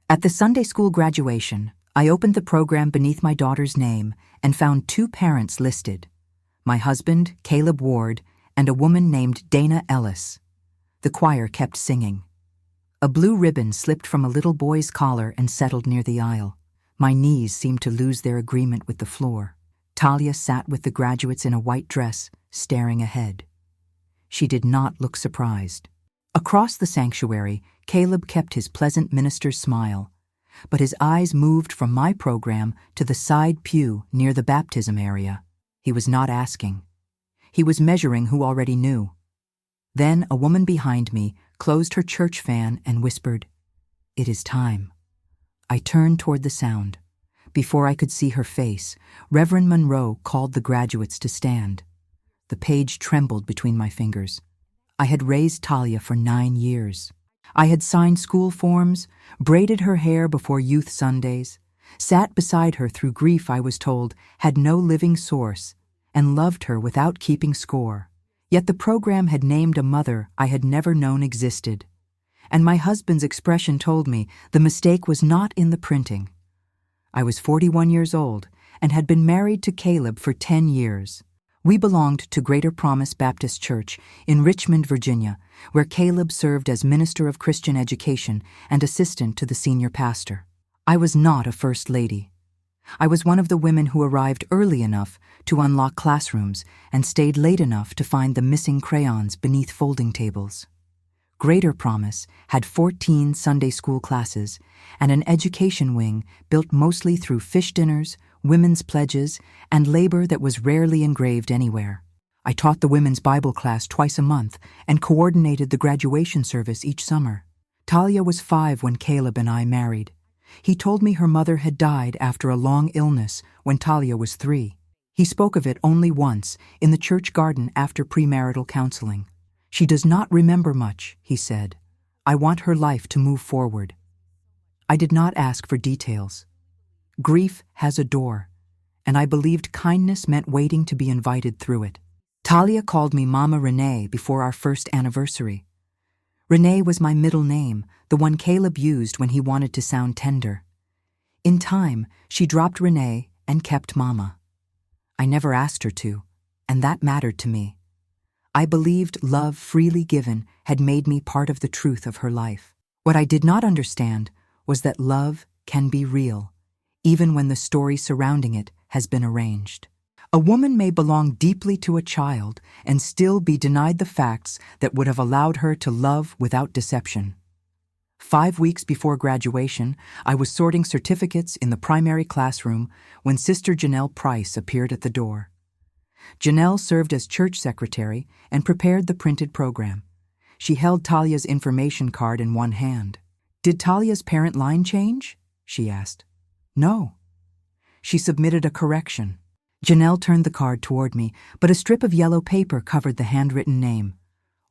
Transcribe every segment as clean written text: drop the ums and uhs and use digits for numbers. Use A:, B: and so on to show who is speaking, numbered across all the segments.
A: At the Sunday school graduation, I opened the program beneath my daughter's name and found 2 parents listed: my husband, Caleb Ward, and a woman named Dana Ellis. The choir kept singing. A blue ribbon slipped from a little boy's collar and settled near the aisle. My knees seemed to lose their agreement with the floor. Talia sat with the graduates in a white dress, staring ahead. She did not look surprised. Across the sanctuary, Caleb kept his pleasant minister's smile, but his eyes moved from my program to the side pew near the baptism area. He was not asking. He was measuring who already knew. Then a woman behind me closed her church fan and whispered, "It is time." I turned toward the sound. Before I could see her face, Reverend Monroe called the graduates to stand. The page trembled between my fingers. I had raised Talia for 9 years. I had signed school forms, braided her hair before youth Sundays, sat beside her through grief I was told had no living source, and loved her without keeping score. Yet the program had named a mother I had never known existed. And my husband's expression told me the mistake was not in the printing. I was 41 years old and had been married to Caleb for 10 years. We belonged to Greater Promise Baptist Church in Richmond, Virginia, where Caleb served as minister of Christian education and assistant to the senior pastor. I was not a first lady. I was one of the women who arrived early enough to unlock classrooms and stayed late enough to find the missing crayons beneath folding tables. Greater Promise had 14 Sunday school classes and an education wing built mostly through fish dinners, women's pledges, and labor that was rarely engraved anywhere. I taught the women's Bible class twice a month and coordinated the graduation service each summer. Talia was 5 when Caleb and I married. He told me her mother had died after a long illness when Talia was 3. He spoke of it only once, in the church garden after premarital counseling. "She does not remember much," he said. "I want her life to move forward." I did not ask for details. Grief has a door, and I believed kindness meant waiting to be invited through it. Talia called me Mama Renee before our first anniversary. Renee was my middle name, the one Caleb used when he wanted to sound tender. In time, she dropped Renee and kept Mama. I never asked her to, and that mattered to me. I believed love freely given had made me part of the truth of her life. What I did not understand was that love can be real, even when the story surrounding it has been arranged. A woman may belong deeply to a child and still be denied the facts that would have allowed her to love without deception. 5 weeks before graduation, I was sorting certificates in the primary classroom when Sister Janelle Price appeared at the door. Janelle served as church secretary and prepared the printed program. She held Talia's information card in one hand. "Did Talia's parent line change?" she asked. "No." She submitted a correction. Janelle turned the card toward me, but a strip of yellow paper covered the handwritten name.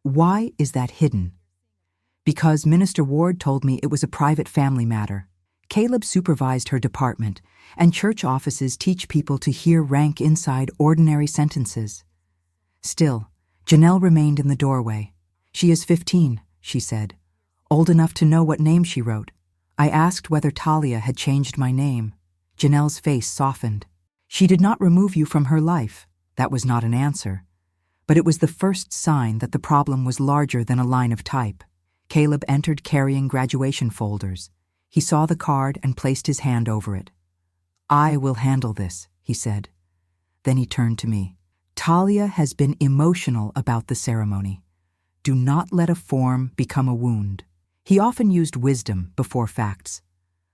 A: "Why is that hidden?" "Because Minister Ward told me it was a private family matter. Caleb supervised her department, and church offices teach people to hear rank inside ordinary sentences." Still, Janelle remained in the doorway. "She is 15, she said, old enough to know what name she wrote." I asked whether Talia had changed my name. Janelle's face softened. "She did not remove you from her life." That was not an answer, but it was the first sign that the problem was larger than a line of type. Caleb entered carrying graduation folders. He saw the card and placed his hand over it. "I will handle this," he said. Then he turned to me. "Talia has been emotional about the ceremony. Do not let a form become a wound." He often used wisdom before facts.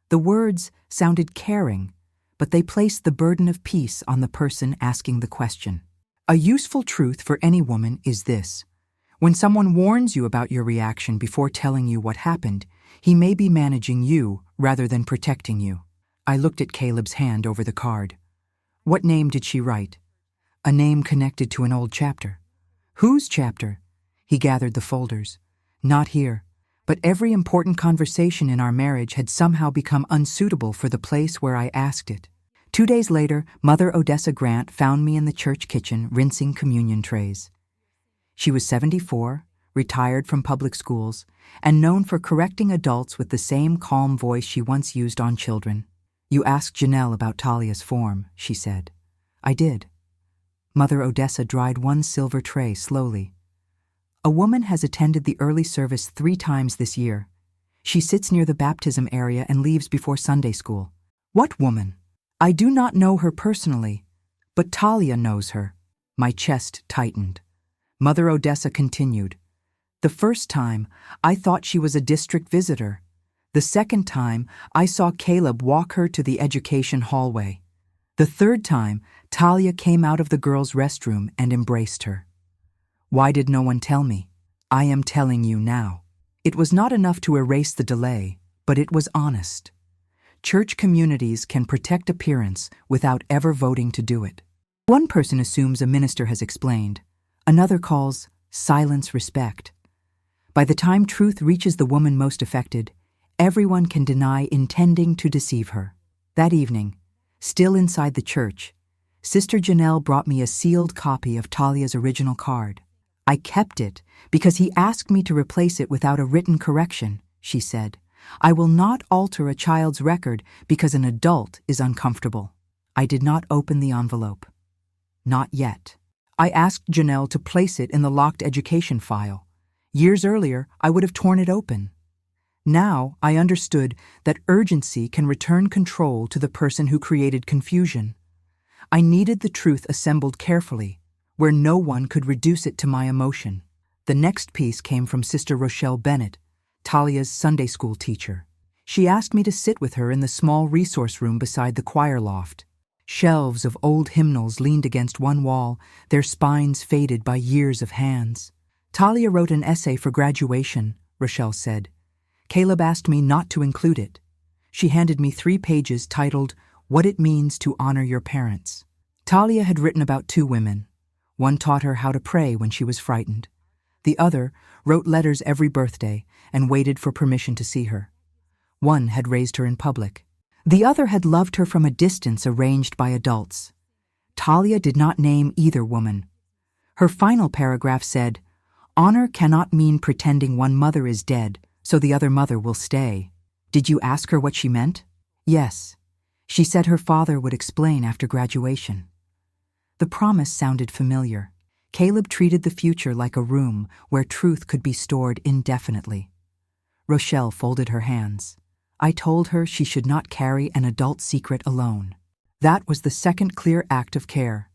A: The words sounded caring, but they placed the burden of peace on the person asking the question. A useful truth for any woman is this: when someone warns you about your reaction before telling you what happened, he may be managing you rather than protecting you. I looked at Caleb's hand over the card. What name did she write? A name connected to an old chapter. Whose chapter? He gathered the folders. Not here. But every important conversation in our marriage had somehow become unsuitable for the place where I asked it. 2 days later, Mother Odessa Grant found me in the church kitchen rinsing communion trays. She was 74, retired from public schools, and known for correcting adults with the same calm voice she once used on children. "You asked Janelle about Talia's form," she said. "I did." Mother Odessa dried one silver tray slowly. "A woman has attended the early service 3 times this year. She sits near the baptism area and leaves before Sunday school." "What woman?" "I do not know her personally, but Talia knows her." My chest tightened. Mother Odessa continued. "The first time, I thought she was a district visitor. The second time, I saw Caleb walk her to the education hallway. The third time, Talia came out of the girls' restroom and embraced her." "Why did no one tell me?" "I am telling you now." It was not enough to erase the delay, but it was honest. Church communities can protect appearance without ever voting to do it. One person assumes a minister has explained. Another calls silence respect. By the time truth reaches the woman most affected, everyone can deny intending to deceive her. That evening, still inside the church, Sister Janelle brought me a sealed copy of Talia's original card. "I kept it because he asked me to replace it without a written correction," she said. "I will not alter a child's record because an adult is uncomfortable." I did not open the envelope. Not yet. I asked Janelle to place it in the locked education file. Years earlier, I would have torn it open. Now, I understood that urgency can return control to the person who created confusion. I needed the truth assembled carefully, where no one could reduce it to my emotion. The next piece came from Sister Rochelle Bennett, Talia's Sunday school teacher. She asked me to sit with her in the small resource room beside the choir loft. Shelves of old hymnals leaned against one wall, their spines faded by years of hands. "Talia wrote an essay for graduation," Rochelle said. "Caleb asked me not to include it." She handed me 3 pages titled, "What It Means to Honor Your Parents." Talia had written about 2 women. One taught her how to pray when she was frightened. The other wrote letters every birthday and waited for permission to see her. One had raised her in public. The other had loved her from a distance arranged by adults. Talia did not name either woman. Her final paragraph said, "Honor cannot mean pretending one mother is dead, so the other mother will stay." Did you ask her what she meant? Yes. She said her father would explain after graduation. The promise sounded familiar. Caleb treated the future like a room where truth could be stored indefinitely. Rochelle folded her hands. I told her she should not carry an adult secret alone. That was the second clear act of care.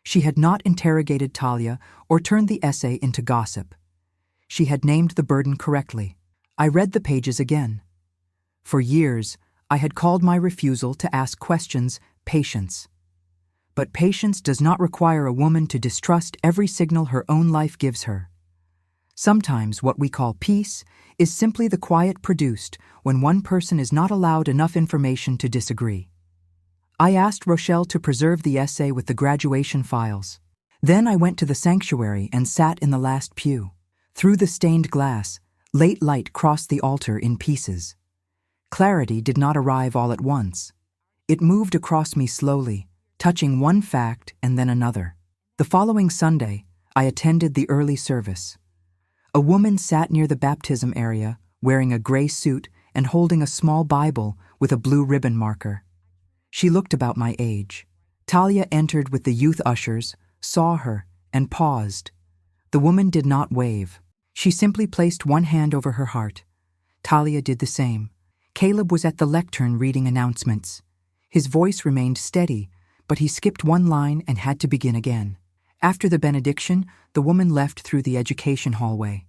A: She had not interrogated Talia or turned the essay into gossip. She had named the burden correctly. I read the pages again. For years, I had called my refusal to ask questions patience. But patience does not require a woman to distrust every signal her own life gives her. Sometimes what we call peace is simply the quiet produced when one person is not allowed enough information to disagree. I asked Rochelle to preserve the essay with the graduation files. Then I went to the sanctuary and sat in the last pew. Through the stained glass, late light crossed the altar in pieces. Clarity did not arrive all at once. It moved across me slowly, touching one fact and then another. The following Sunday, I attended the early service. A woman sat near the baptism area, wearing a gray suit and holding a small Bible with a blue ribbon marker. She looked about my age. Talia entered with the youth ushers, saw her, and paused. The woman did not wave. She simply placed one hand over her heart. Talia did the same. Caleb was at the lectern reading announcements. His voice remained steady, but he skipped one line and had to begin again. After the benediction, the woman left through the education hallway.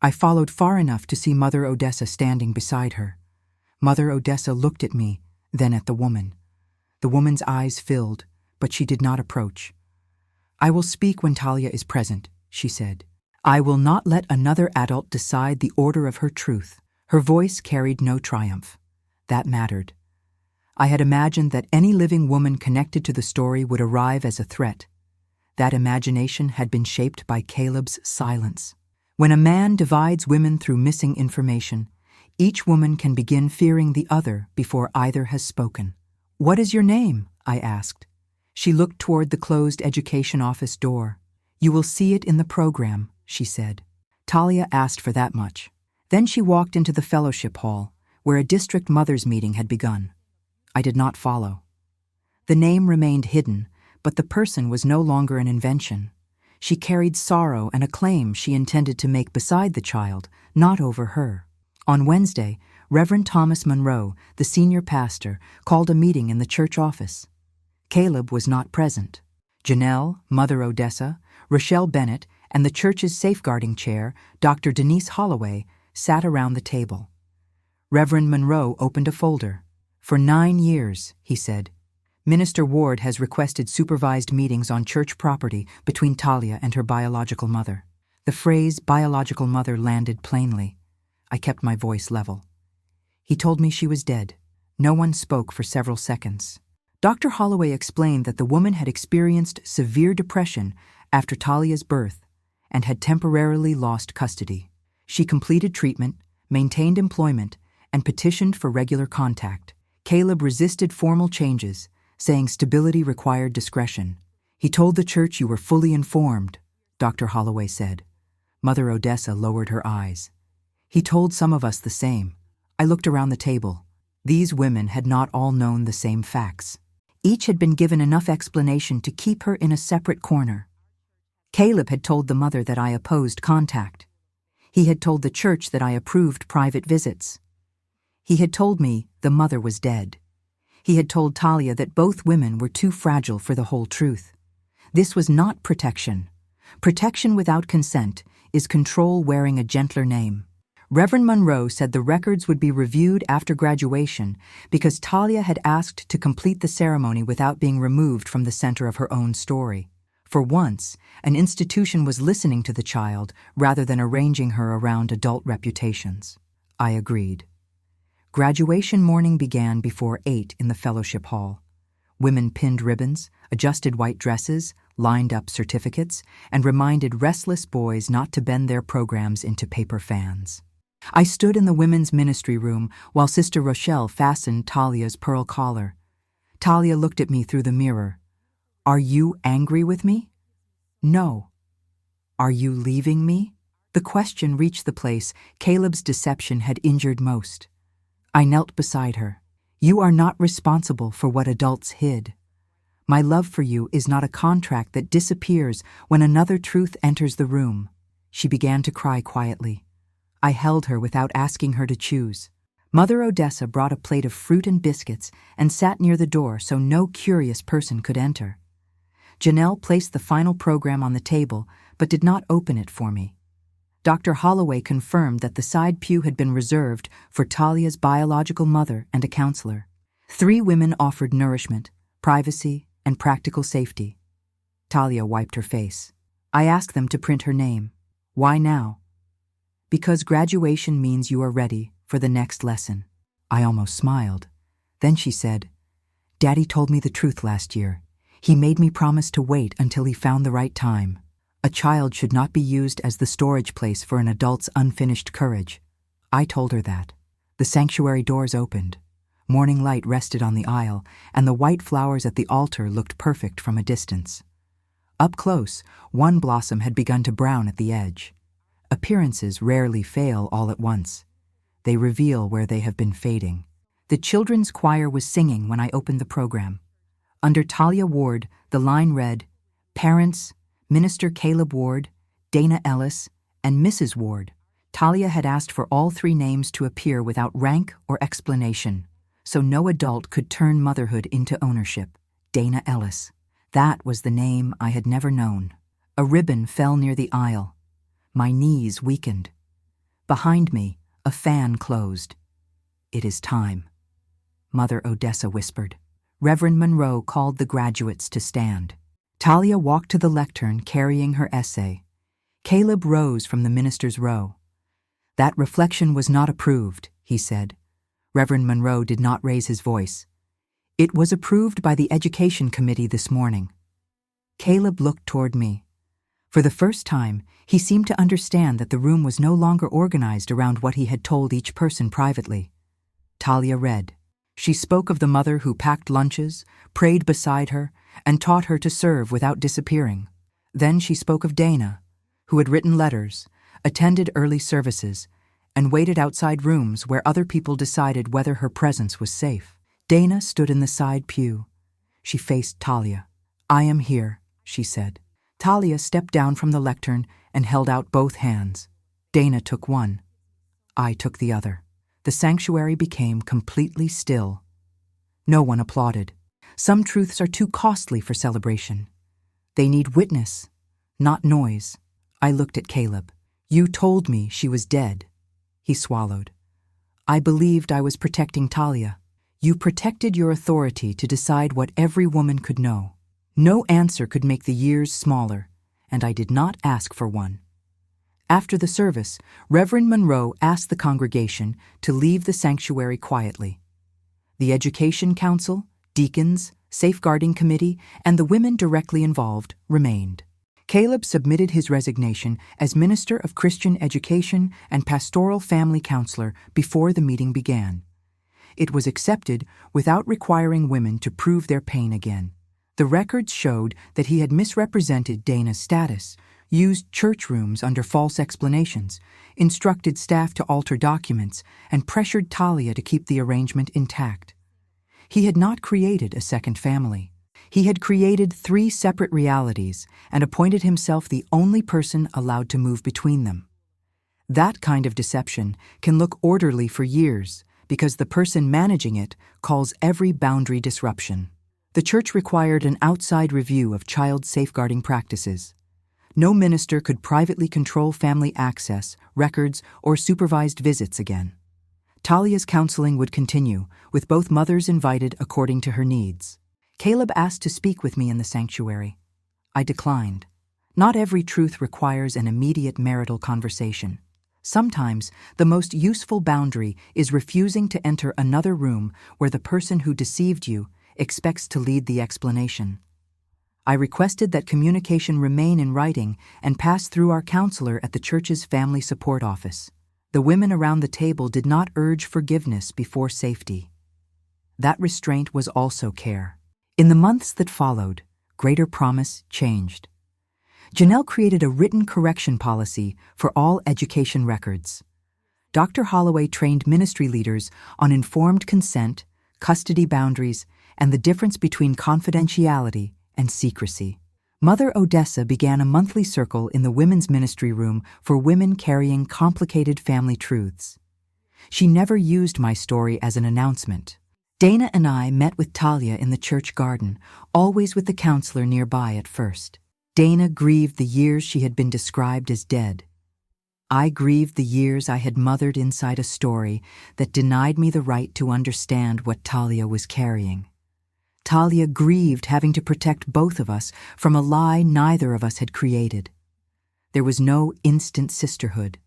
A: I followed far enough to see Mother Odessa standing beside her. Mother Odessa looked at me, then at the woman. The woman's eyes filled, but she did not approach. "I will speak when Talia is present," she said. "I will not let another adult decide the order of her truth." Her voice carried no triumph. That mattered. I had imagined that any living woman connected to the story would arrive as a threat. That imagination had been shaped by Caleb's silence. When a man divides women through missing information, each woman can begin fearing the other before either has spoken. "What is your name?" I asked. She looked toward the closed education office door. "You will see it in the program," she said. Talia asked for that much. Then she walked into the fellowship hall, where a district mothers' meeting had begun. I did not follow. The name remained hidden, but the person was no longer an invention. She carried sorrow and a claim she intended to make beside the child, not over her. On Wednesday, Reverend Thomas Monroe, the senior pastor, called a meeting in the church office. Caleb was not present. Janelle, Mother Odessa, Rochelle Bennett, and the church's safeguarding chair, Dr. Denise Holloway, sat around the table. Reverend Monroe opened a folder. "For 9 years," he said, "Minister Ward has requested supervised meetings on church property between Talia and her biological mother." The phrase biological mother landed plainly. I kept my voice level. "He told me she was dead." No one spoke for several seconds. Dr. Holloway explained that the woman had experienced severe depression after Talia's birth and had temporarily lost custody. She completed treatment, maintained employment, and petitioned for regular contact. Caleb resisted formal changes, saying stability required discretion. "He told the church you were fully informed," Dr. Holloway said. Mother Odessa lowered her eyes. "He told some of us the same." I looked around the table. These women had not all known the same facts. Each had been given enough explanation to keep her in a separate corner. Caleb had told the mother that I opposed contact. He had told the church that I approved private visits. He had told me the mother was dead. He had told Talia that both women were too fragile for the whole truth. This was not protection. Protection without consent is control wearing a gentler name. Reverend Monroe said the records would be reviewed after graduation because Talia had asked to complete the ceremony without being removed from the center of her own story. For once, an institution was listening to the child rather than arranging her around adult reputations. I agreed. Graduation morning began before 8 in the fellowship hall. Women pinned ribbons, adjusted white dresses, lined up certificates, and reminded restless boys not to bend their programs into paper fans. I stood in the women's ministry room while Sister Rochelle fastened Talia's pearl collar. Talia looked at me through the mirror. "Are you angry with me?" "No." "Are you leaving me?" The question reached the place Caleb's deception had injured most. I knelt beside her. "You are not responsible for what adults hid. My love for you is not a contract that disappears when another truth enters the room." She began to cry quietly. I held her without asking her to choose. Mother Odessa brought a plate of fruit and biscuits and sat near the door so no curious person could enter. Janelle placed the final program on the table but did not open it for me. Dr. Holloway confirmed that the side pew had been reserved for Talia's biological mother and a counselor. 3 women offered nourishment, privacy, and practical safety. Talia wiped her face. I asked them to print her name. "Why now?" "Because graduation means you are ready for the next lesson." I almost smiled. Then she said, "Daddy told me the truth last year. He made me promise to wait until he found the right time. A child should not be used as the storage place for an adult's unfinished courage." I told her that. The sanctuary doors opened. Morning light rested on the aisle, and the white flowers at the altar looked perfect from a distance. Up close, one blossom had begun to brown at the edge. Appearances rarely fail all at once. They reveal where they have been fading. The children's choir was singing when I opened the program. Under Talia Ward, the line read, "Parents, Minister Caleb Ward, Dana Ellis, and Mrs. Ward." Talia had asked for all 3 names to appear without rank or explanation, so no adult could turn motherhood into ownership. Dana Ellis. That was the name I had never known. A ribbon fell near the aisle. My knees weakened. Behind me, a fan closed. "It is time," Mother Odessa whispered. Reverend Monroe called the graduates to stand. Talia walked to the lectern carrying her essay. Caleb rose from the minister's row. "That reflection was not approved," he said. Reverend Monroe did not raise his voice. "It was approved by the Education Committee this morning." Caleb looked toward me. For the first time, he seemed to understand that the room was no longer organized around what he had told each person privately. Talia read. She spoke of the mother who packed lunches, prayed beside her, and taught her to serve without disappearing. Then she spoke of Dana, who had written letters, attended early services, and waited outside rooms where other people decided whether her presence was safe. Dana stood in the side pew. She faced Talia. "I am here," she said. Talia stepped down from the lectern and held out both hands. Dana took one. I took the other. The sanctuary became completely still. No one applauded. Some truths are too costly for celebration. They need witness, not noise. I looked at Caleb. "You told me she was dead." He swallowed. "I believed I was protecting Talia. You protected your authority to decide what every woman could know. No answer could make the years smaller, and I did not ask for one." After the service, Reverend Monroe asked the congregation to leave the sanctuary quietly. The Education Council, deacons, Safeguarding Committee, and the women directly involved remained. Caleb submitted his resignation as Minister of Christian Education and Pastoral Family Counselor before the meeting began. It was accepted without requiring women to prove their pain again. The records showed that he had misrepresented Dana's status, used church rooms under false explanations, instructed staff to alter documents, and pressured Talia to keep the arrangement intact. He had not created a second family. He had created 3 separate realities and appointed himself the only person allowed to move between them. That kind of deception can look orderly for years because the person managing it calls every boundary disruption. The church required an outside review of child safeguarding practices. No minister could privately control family access, records, or supervised visits again. Talia's counseling would continue, with both mothers invited according to her needs. Caleb asked to speak with me in the sanctuary. I declined. Not every truth requires an immediate marital conversation. Sometimes the most useful boundary is refusing to enter another room where the person who deceived you expects to lead the explanation. I requested that communication remain in writing and pass through our counselor at the church's family support office. The women around the table did not urge forgiveness before safety. That restraint was also care. In the months that followed, Greater Promise changed. Janelle created a written correction policy for all education records. Dr. Holloway trained ministry leaders on informed consent, custody boundaries, and the difference between confidentiality and secrecy. Mother Odessa began a monthly circle in the women's ministry room for women carrying complicated family truths. She never used my story as an announcement. Dana and I met with Talia in the church garden, always with the counselor nearby at first. Dana grieved the years she had been described as dead. I grieved the years I had mothered inside a story that denied me the right to understand what Talia was carrying. Talia grieved having to protect both of us from a lie neither of us had created. There was no instant sisterhood.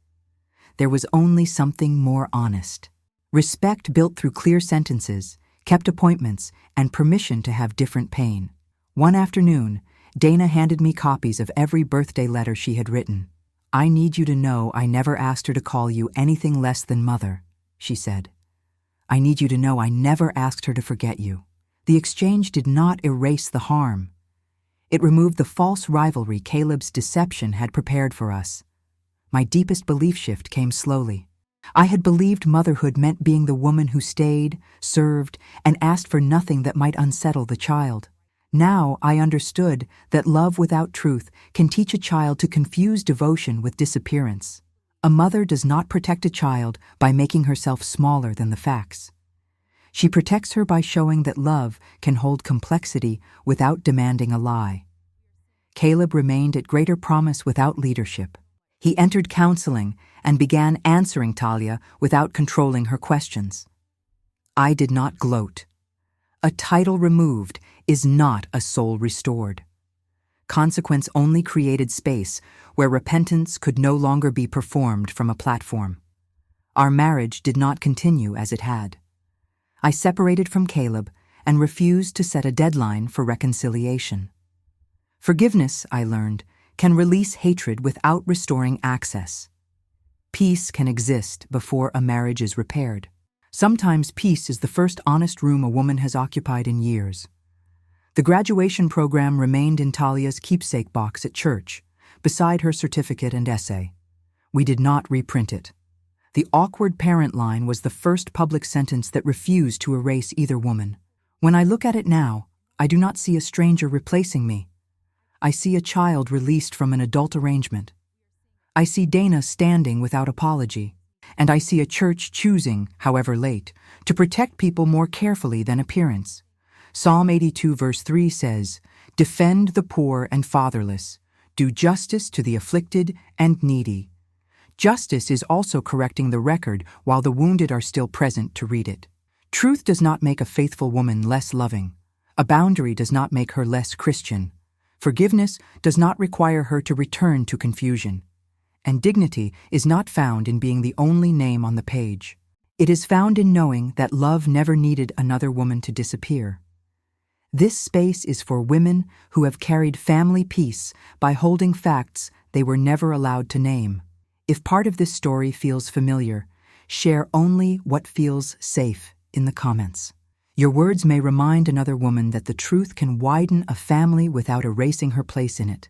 A: There was only something more honest. Respect built through clear sentences, kept appointments, and permission to have different pain. One afternoon, Dana handed me copies of every birthday letter she had written. "I need you to know I never asked her to call you anything less than mother," she said. "I need you to know I never asked her to forget you." The exchange did not erase the harm. It removed the false rivalry Caleb's deception had prepared for us. My deepest belief shift came slowly. I had believed motherhood meant being the woman who stayed, served, and asked for nothing that might unsettle the child. Now I understood that love without truth can teach a child to confuse devotion with disappearance. A mother does not protect a child by making herself smaller than the facts. She protects her by showing that love can hold complexity without demanding a lie. Caleb remained at Greater Promise without leadership. He entered counseling and began answering Talia without controlling her questions. I did not gloat. A title removed is not a soul restored. Consequence only created space where repentance could no longer be performed from a platform. Our marriage did not continue as it had. I separated from Caleb and refused to set a deadline for reconciliation. Forgiveness, I learned, can release hatred without restoring access. Peace can exist before a marriage is repaired. Sometimes peace is the first honest room a woman has occupied in years. The graduation program remained in Talia's keepsake box at church, beside her certificate and essay. We did not reprint it. The awkward parent line was the first public sentence that refused to erase either woman. When I look at it now, I do not see a stranger replacing me. I see a child released from an adult arrangement. I see Dana standing without apology. And I see a church choosing, however late, to protect people more carefully than appearance. Psalm 82 verse 3 says, "Defend the poor and fatherless. Do justice to the afflicted and needy." Justice is also correcting the record while the wounded are still present to read it. Truth does not make a faithful woman less loving. A boundary does not make her less Christian. Forgiveness does not require her to return to confusion. And dignity is not found in being the only name on the page. It is found in knowing that love never needed another woman to disappear. This space is for women who have carried family peace by holding facts they were never allowed to name. If part of this story feels familiar, share only what feels safe in the comments. Your words may remind another woman that the truth can widen a family without erasing her place in it.